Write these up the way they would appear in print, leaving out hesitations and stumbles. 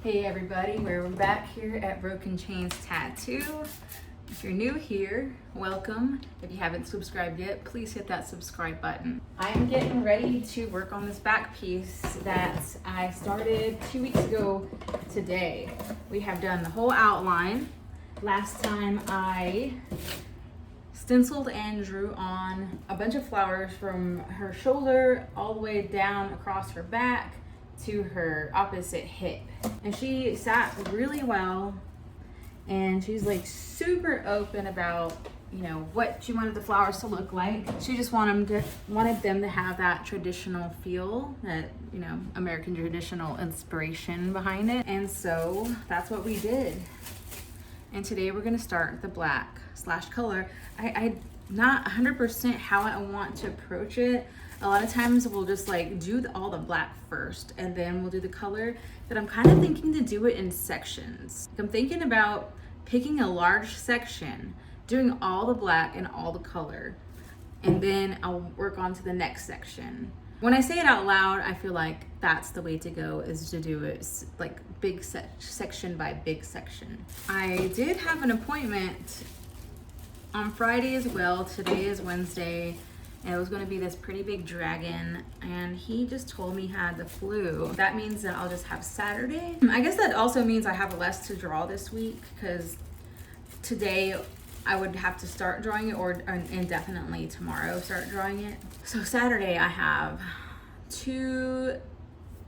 Hey everybody, we're back here at Broken Chains Tattoo. If you're new here, welcome. If you haven't subscribed yet, please hit that subscribe button. I'm getting ready to work on this back piece that I started 2 weeks ago today. We have done the whole outline. Last time I stenciled and drew on a bunch of flowers from her shoulder all the way down across her back to her opposite hip. And she sat really well, and she's like super open about, you know, what she wanted the flowers to look like. She just wanted them to have that traditional feel, that, you know, American traditional inspiration behind it. And so that's what we did. And today we're gonna start the black / color. I'm not 100% how I want to approach it. A lot of times we'll just like do all the black first and then we'll do the color, but I'm kind of thinking to do it in sections. I'm thinking about picking a large section, doing all the black and all the color, and then I'll work on to the next section. When I say it out loud, I feel like that's the way to go, is to do it like big section by big section. I did have an appointment on Friday as well. Today is Wednesday. And it was going to be this pretty big dragon, and he just told me he had the flu. That means that I'll just have Saturday. I guess that also means I have less to draw this week, because today I would have to start drawing it, or indefinitely tomorrow start drawing it. So Saturday I have 2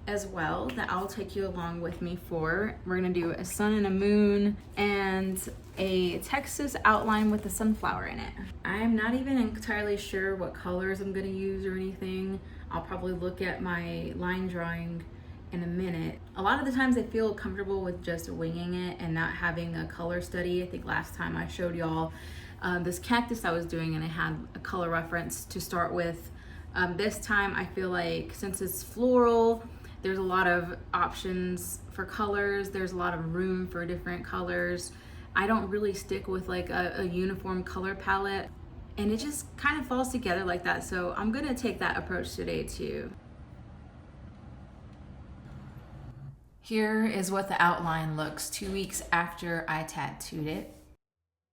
as well that I'll take you along with me for. We're gonna do a sun and a moon and a Texas outline with a sunflower in it. I'm not even entirely sure what colors I'm gonna use or anything. I'll probably look at my line drawing in a minute. A lot of the times I feel comfortable with just winging it and not having a color study. I think last time I showed y'all this cactus I was doing, and I had a color reference to start with. This time I feel like, since it's floral, there's a lot of options for colors. There's a lot of room for different colors. I don't really stick with like a uniform color palette, and it just kind of falls together like that. So I'm gonna take that approach today too. Here is what the outline looks 2 weeks after I tattooed it.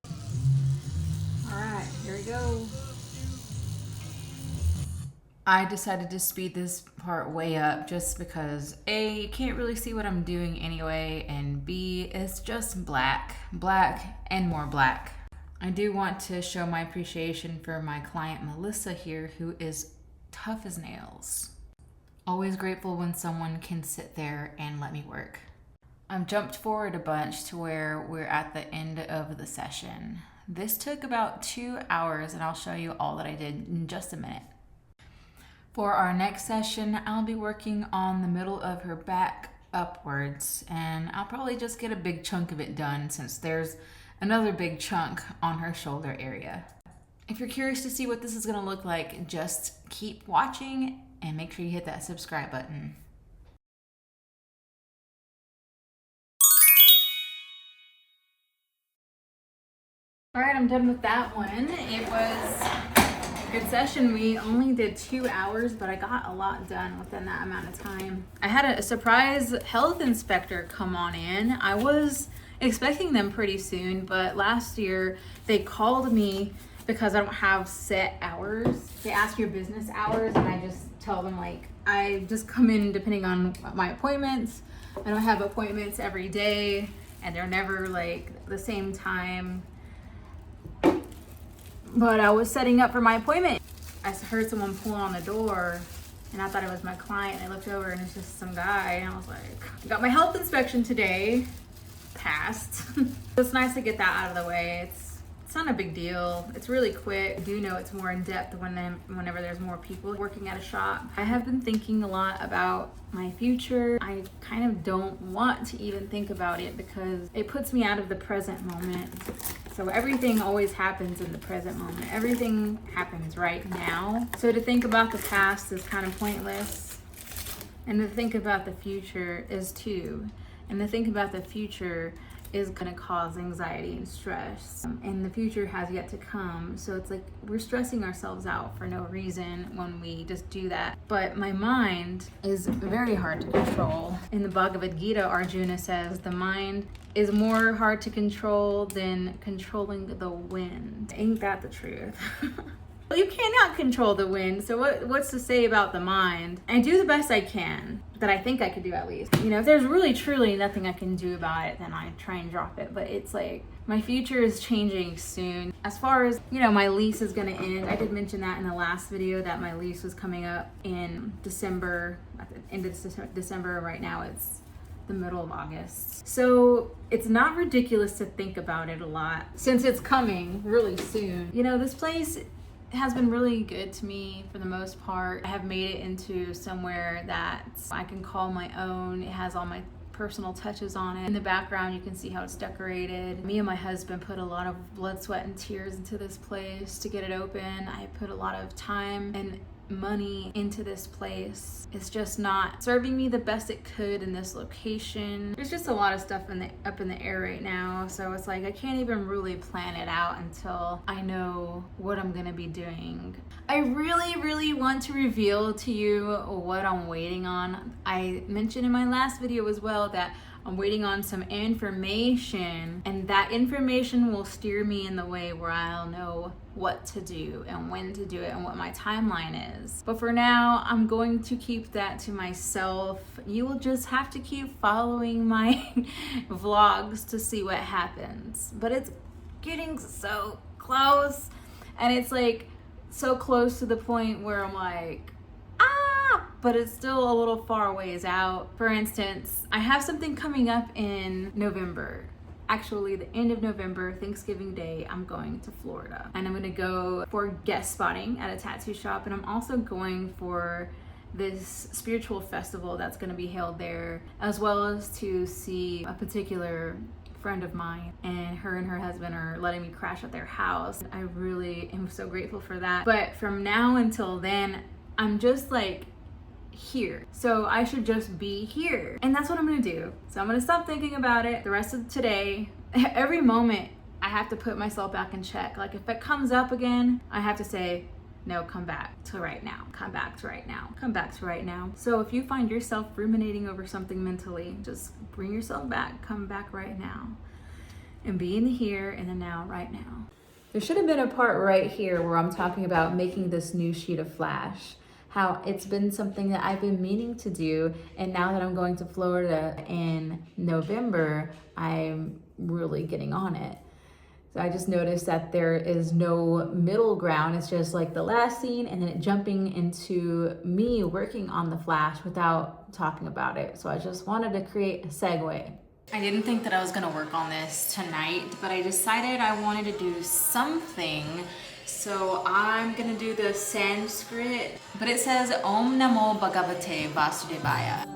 All right, here we go. I decided to speed this part way up just because A, you can't really see what I'm doing anyway, and B, it's just black and more black. I do want to show my appreciation for my client Melissa here, who is tough as nails. Always grateful when someone can sit there and let me work. I've jumped forward a bunch to where we're at the end of the session. This took about 2 hours, and I'll show you all that I did in just a minute. For our next session, I'll be working on the middle of her back upwards, and I'll probably just get a big chunk of it done since there's another big chunk on her shoulder area. If you're curious to see what this is gonna look like, just keep watching and make sure you hit that subscribe button. All right, I'm done with that one. It was good session. We only did 2 hours, but I got a lot done within that amount of time. I had a surprise health inspector come on in. I was expecting them pretty soon, but last year they called me because I don't have set hours. They ask your business hours, and I just tell them like I just come in depending on my appointments. I don't have appointments every day, and they're never like the same time. But I was setting up for my appointment. I heard someone pull on the door, and I thought it was my client. I looked over, and it's just some guy, and I was like, I got my health inspection today, passed. It's nice to get that out of the way. It's not a big deal. It's really quick. I do know it's more in depth whenever there's more people working at a shop. I have been thinking a lot about my future. I kind of don't want to even think about it because it puts me out of the present moment. So everything always happens in the present moment. Everything happens right now. So to think about the past is kind of pointless. And to think about the future is too. And to think about the future is gonna cause anxiety and stress, and the future has yet to come. So it's like we're stressing ourselves out for no reason when we just do that. But my mind is very hard to control. In the Bhagavad Gita, Arjuna says the mind is more hard to control than controlling the wind. Ain't that the truth? Well, you cannot control the wind, so what's to say about the mind? I do the best I can, that I think I could do at least. You know, if there's really truly nothing I can do about it, then I try and drop it. But it's like, my future is changing soon. As far as, you know, my lease is gonna end. I did mention that in the last video that my lease was coming up in December, at the end of December. Right now it's the middle of August. So it's not ridiculous to think about it a lot since it's coming really soon. You know, this place has been really good to me for the most part. I have made it into somewhere that I can call my own. It has all my personal touches on it. In the background, you can see how it's decorated. Me and my husband put a lot of blood, sweat, and tears into this place to get it open. I put a lot of time and money into this place. It's just not serving me the best it could in this location. There's just a lot of stuff up in the air right now, so it's like I can't even really plan it out until I know what I'm gonna be doing. I really want to reveal to you what I'm waiting on. I mentioned in my last video as well that I'm waiting on some information, and that information will steer me in the way where I'll know what to do and when to do it and what my timeline is. But for now, I'm going to keep that to myself. You will just have to keep following my vlogs to see what happens. But it's getting so close, and it's like so close to the point where I'm like, but it's still a little far ways out. For instance, I have something coming up in November. Actually, the end of November, Thanksgiving Day, I'm going to Florida. And I'm gonna go for guest spotting at a tattoo shop. And I'm also going for this spiritual festival that's gonna be held there, as well as to see a particular friend of mine, and her husband are letting me crash at their house. I really am so grateful for that. But from now until then, I'm just like, here. So I should just be here. And that's what I'm gonna do. So I'm gonna stop thinking about it the rest of today. Every moment I have to put myself back in check. Like if it comes up again, I have to say, no, come back to right now. Come back to right now. Come back to right now. So if you find yourself ruminating over something mentally, just bring yourself back, come back right now. And be in the here and the now right now. There should have been a part right here where I'm talking about making this new sheet of flash. How it's been something that I've been meaning to do, and now that I'm going to Florida in November, I'm really getting on it. So I just noticed that there is no middle ground. It's just like the last scene and then it jumping into me working on the flash without talking about it. So I just wanted to create a segue. I didn't think that I was gonna work on this tonight, but I decided I wanted to do something. So I'm gonna do the Sanskrit, but it says Om Namo Bhagavate Vasudevaya.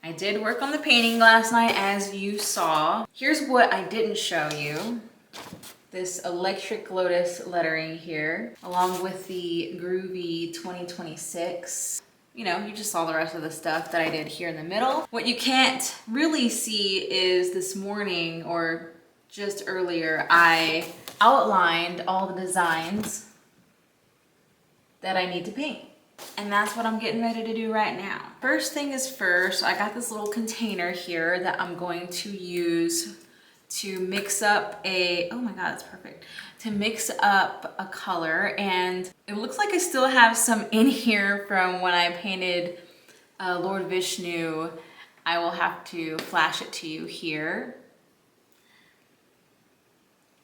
I did work on the painting last night, as you saw. Here's what I didn't show you. This electric lotus lettering here, along with the groovy 2026. You know, you just saw the rest of the stuff that I did here in the middle. What you can't really see is this morning, or just earlier, I outlined all the designs that I need to paint. And that's what I'm getting ready to do right now. First thing is first, I got this little container here that I'm going to use to mix up oh my God, it's perfect. To mix up a color, and it looks like I still have some in here from when I painted Lord Vishnu. I will have to flash it to you here.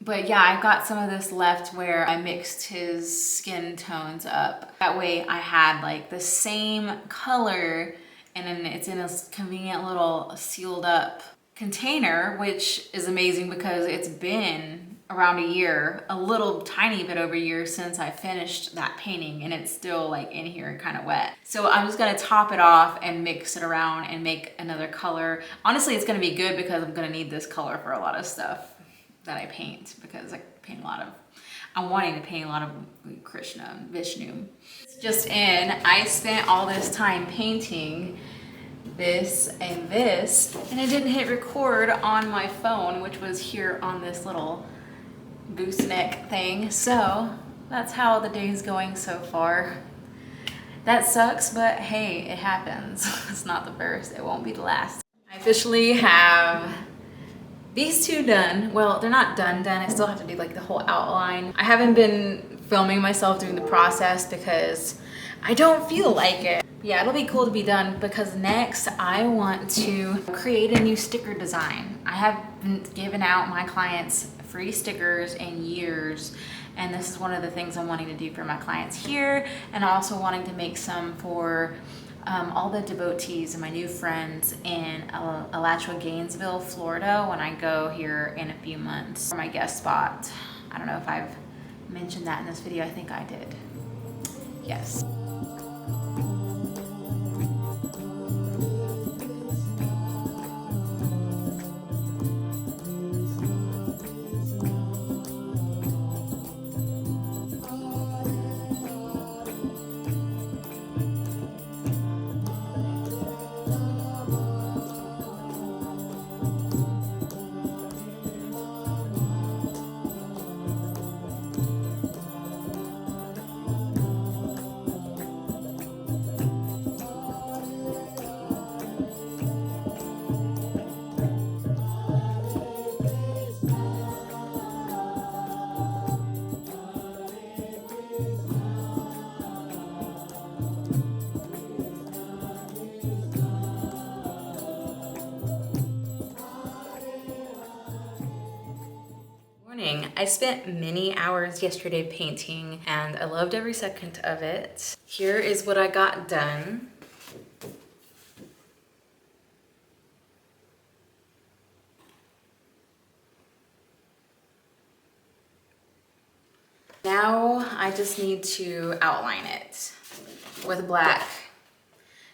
But yeah, I've got some of this left where I mixed his skin tones up. That way I had like the same color, and then it's in a convenient little sealed up container, which is amazing because it's been around a year, a little tiny bit over a year since I finished that painting, and it's still like in here kind of wet. So I'm just gonna top it off and mix it around and make another color. Honestly, it's gonna be good because I'm gonna need this color for a lot of stuff that I paint, because I paint a lot of, I'm wanting to paint a lot of Krishna, Vishnu. Just in, I spent all this time painting this and this, and it didn't hit record on my phone, which was here on this little gooseneck thing. So that's how the day's going so far. That sucks, but hey, it happens. It's not the first, it won't be the last. I officially have these two done. Well, they're not done. I still have to do like the whole outline. I haven't been filming myself doing the process because I don't feel like it. Yeah, it'll be cool to be done because next I want to create a new sticker design. I haven't given out my clients free stickers in years, and this is one of the things I'm wanting to do for my clients here, and also wanting to make some for all the devotees and my new friends in Alachua, Gainesville, Florida, when I go here in a few months for my guest spot. I don't know if I've mentioned that in this video. I think I did. Yes. I spent many hours yesterday painting, and I loved every second of it. Here is what I got done. Now I just need to outline it with black.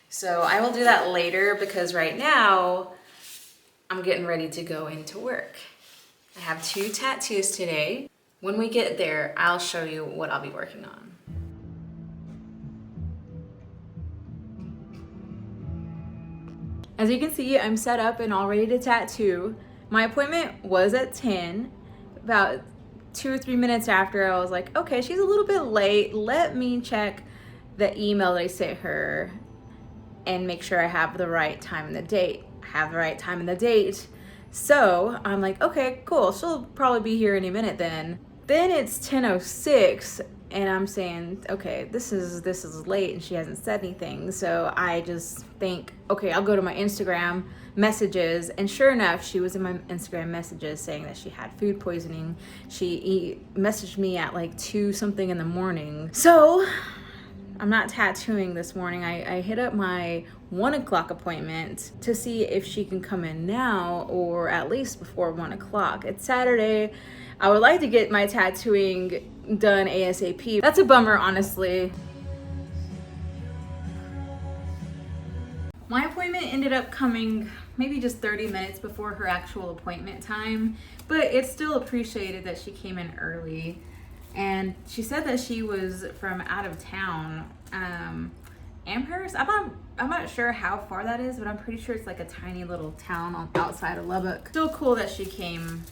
So I will do that later because right now I'm getting ready to go into work. I have 2 tattoos today. When we get there, I'll show you what I'll be working on. As you can see, I'm set up and all ready to tattoo. My appointment was at 10. About 2 or 3 minutes after, I was like, okay, she's a little bit late. Let me check the email that I sent her and make sure I have the right time and the date. I have the right time and the date. So I'm like, okay, cool. She'll probably be here any minute then. Then it's 10:06 and I'm saying, okay, this is late and she hasn't said anything. So I just think, okay, I'll go to my Instagram messages, and sure enough, she was in my Instagram messages saying that she had food poisoning. She messaged me at like 2 something in the morning. So I'm not tattooing this morning. I hit up my 1 o'clock appointment to see if she can come in now or at least before 1 o'clock. It's Saturday. I would like to get my tattooing done ASAP. That's a bummer, honestly. My appointment ended up coming maybe just 30 minutes before her actual appointment time, but it's still appreciated that she came in early. And she said that she was from out of town, Amherst. I'm not sure how far that is, but I'm pretty sure it's like a tiny little town outside of Lubbock. Still cool that she came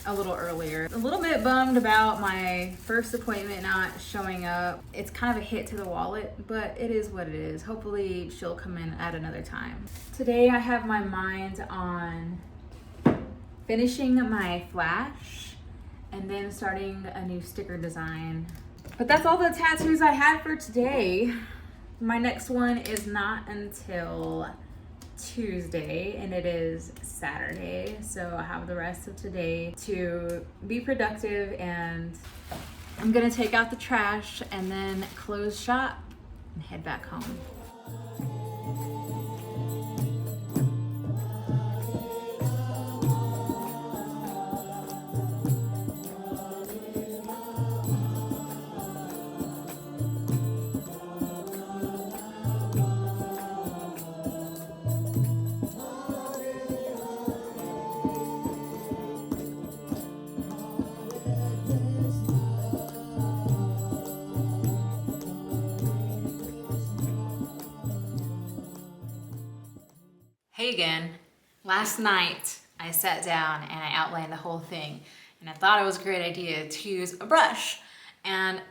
a little earlier. A little bit bummed about my first appointment not showing up. It's kind of a hit to the wallet, but it is what it is. Hopefully she'll come in at another time. Today I have my mind on finishing my flash and then starting a new sticker design. But that's all the tattoos I had for today. My next one is not until Tuesday and it is Saturday, so I have the rest of today to be productive, and I'm gonna take out the trash and then close shop and head back home. Hey again. Last night I sat down and I outlined the whole thing, and I thought it was a great idea to use a brush, and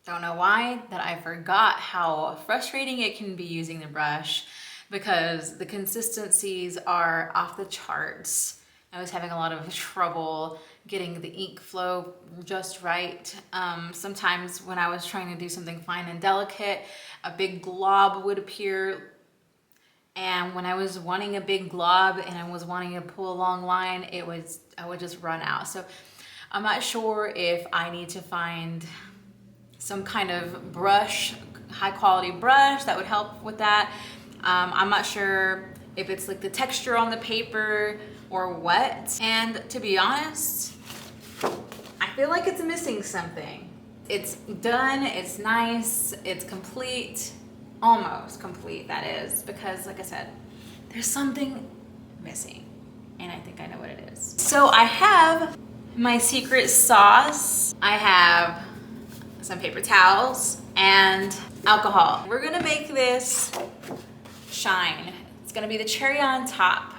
don't know why that I forgot how frustrating it can be using the brush because the consistencies are off the charts. I was having a lot of trouble getting the ink flow just right. Sometimes when I was trying to do something fine and delicate, a big glob would appear. And when I was wanting a big glob and I was wanting to pull a long line, I would just run out. So I'm not sure if I need to find some kind of brush, high quality brush that would help with that. I'm not sure if it's like the texture on the paper or what. And to be honest, I feel like it's missing something. It's done, it's nice, it's complete. Almost complete, that is, because like I said, there's something missing and I think I know what it is. So I have my secret sauce. I have some paper towels and alcohol. We're gonna make this shine. It's gonna be the cherry on top.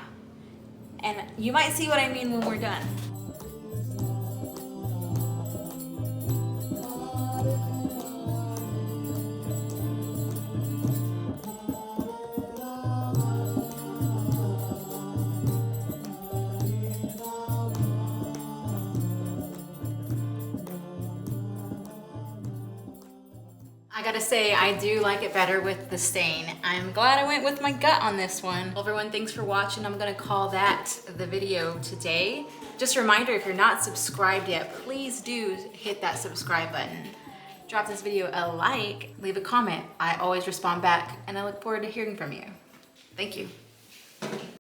And you might see what I mean when we're done. I gotta say, I do like it better with the stain. I'm glad I went with my gut on this one. Well, everyone, thanks for watching. I'm gonna call that the video today. Just a reminder, if you're not subscribed yet, please do hit that subscribe button. Drop this video a like, leave a comment. I always respond back, and I look forward to hearing from you. Thank you.